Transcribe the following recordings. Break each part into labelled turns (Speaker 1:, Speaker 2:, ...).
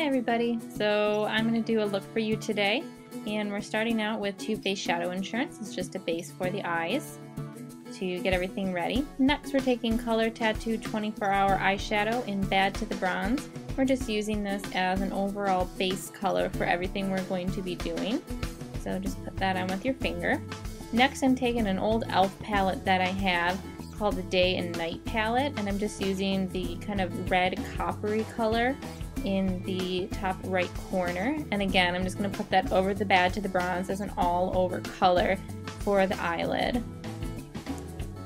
Speaker 1: Hi everybody, so I'm going to do a look for you today, and we're starting out with Too Faced Shadow Insurance. It's just a base for the eyes to get everything ready. Next we're taking Color Tattoo 24-Hour Eyeshadow in Bad to the Bronze. We're just using this as an overall base color for everything we're going to be doing. So just put that on with your finger. Next I'm taking an old e.l.f. palette that I have called the Day and Night palette, and I'm just using the kind of red coppery color in the top right corner, and again I'm just going to put that over the Bad to the Bronze as an all over color for the eyelid.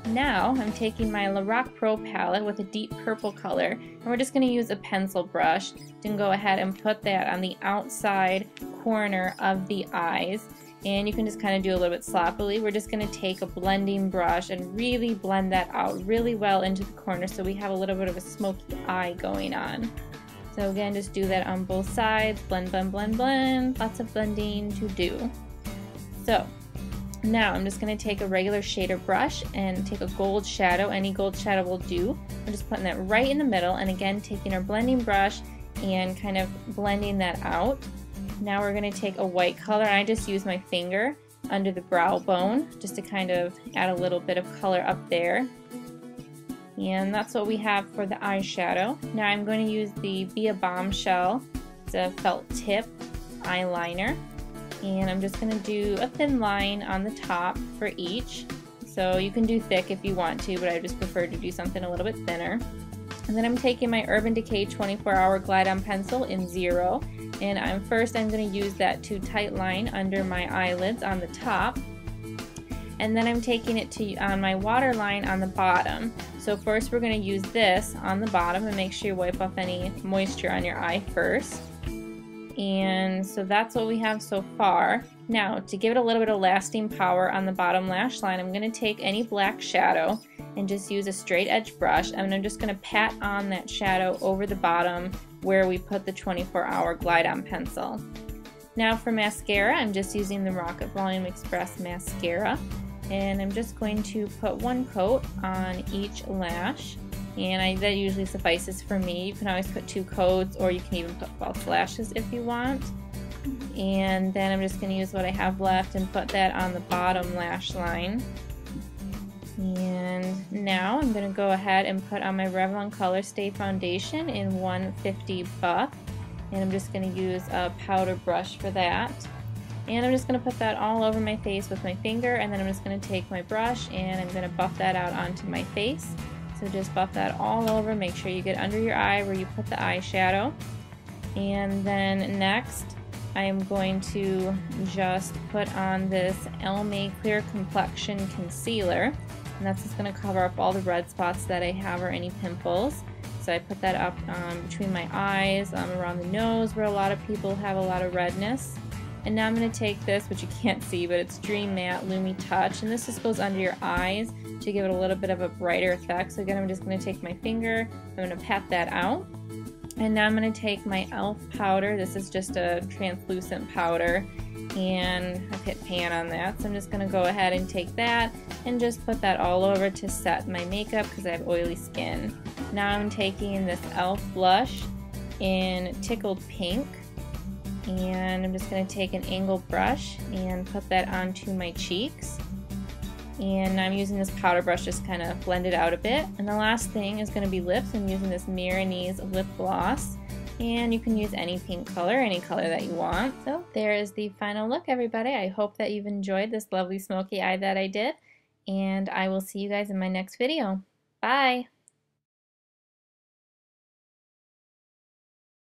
Speaker 1: Now I'm taking my Lorac Pro palette with a deep purple color, and we're just going to use a pencil brush to go ahead and put that on the outside corner of the eyes. And you can just kind of do a little bit sloppily. We're just going to take a blending brush and really blend that out really well into the corner so we have a little bit of a smoky eye going on. So again, just do that on both sides, blend, blend, blend, blend, lots of blending to do. So now I'm just going to take a regular shader brush and take a gold shadow. Any gold shadow will do. I'm just putting that right in the middle, and again taking our blending brush and kind of blending that out. Now we're going to take a white color, and I just use my finger under the brow bone just to kind of add a little bit of color up there. And that's what we have for the eyeshadow. Now I'm going to use the Be a Bombshell. It's a felt tip eyeliner, and I'm just going to do a thin line on the top for each. So you can do thick if you want to, but I just prefer to do something a little bit thinner. And then I'm taking my Urban Decay 24-Hour Glide On Pencil in 0, and I'm going to use that Too Tight line under my eyelids on the top. And then I'm taking it to on my waterline on the bottom. So first we're going to use this on the bottom, and make sure you wipe off any moisture on your eye first. And so that's what we have so far. Now to give it a little bit of lasting power on the bottom lash line, I'm going to take any black shadow and just use a straight edge brush, and I'm just going to pat on that shadow over the bottom where we put the 24-Hour Glide On pencil. Now for mascara, I'm just using the Rocket Volume Express mascara, and I'm just going to put one coat on each lash, and that usually suffices for me. You can always put 2 coats, or you can even put false lashes if you want. And then I'm just going to use what I have left and put that on the bottom lash line. And now I'm going to go ahead and put on my Revlon Color Stay Foundation in 150 Buff, and I'm just going to use a powder brush for that. And I'm just going to put that all over my face with my finger, and then I'm just going to take my brush and I'm going to buff that out onto my face. So just buff that all over, make sure you get under your eye where you put the eyeshadow. And then next I am going to just put on this Elme Clear Complexion Concealer, and that's just going to cover up all the red spots that I have or any pimples. So I put that up between my eyes, around the nose where a lot of people have a lot of redness. And now I'm going to take this, which you can't see, but it's Dream Matte Lumi Touch, and this just goes under your eyes to give it a little bit of a brighter effect. So again, I'm just going to take my finger, I'm going to pat that out. And now I'm going to take my e.l.f. powder. This is just a translucent powder, and I've hit pan on that. So I'm just going to go ahead and take that and just put that all over to set my makeup because I have oily skin. Now I'm taking this e.l.f. blush in Tickled Pink, and I'm just going to take an angled brush and put that onto my cheeks. And I'm using this powder brush just kind of blend it out a bit. And the last thing is going to be lips. I'm using this Milanese lip gloss, and you can use any pink color, any color that you want. So there is the final look, everybody. I hope that you've enjoyed this lovely smoky eye that I did, and I will see you guys in my next video. Bye!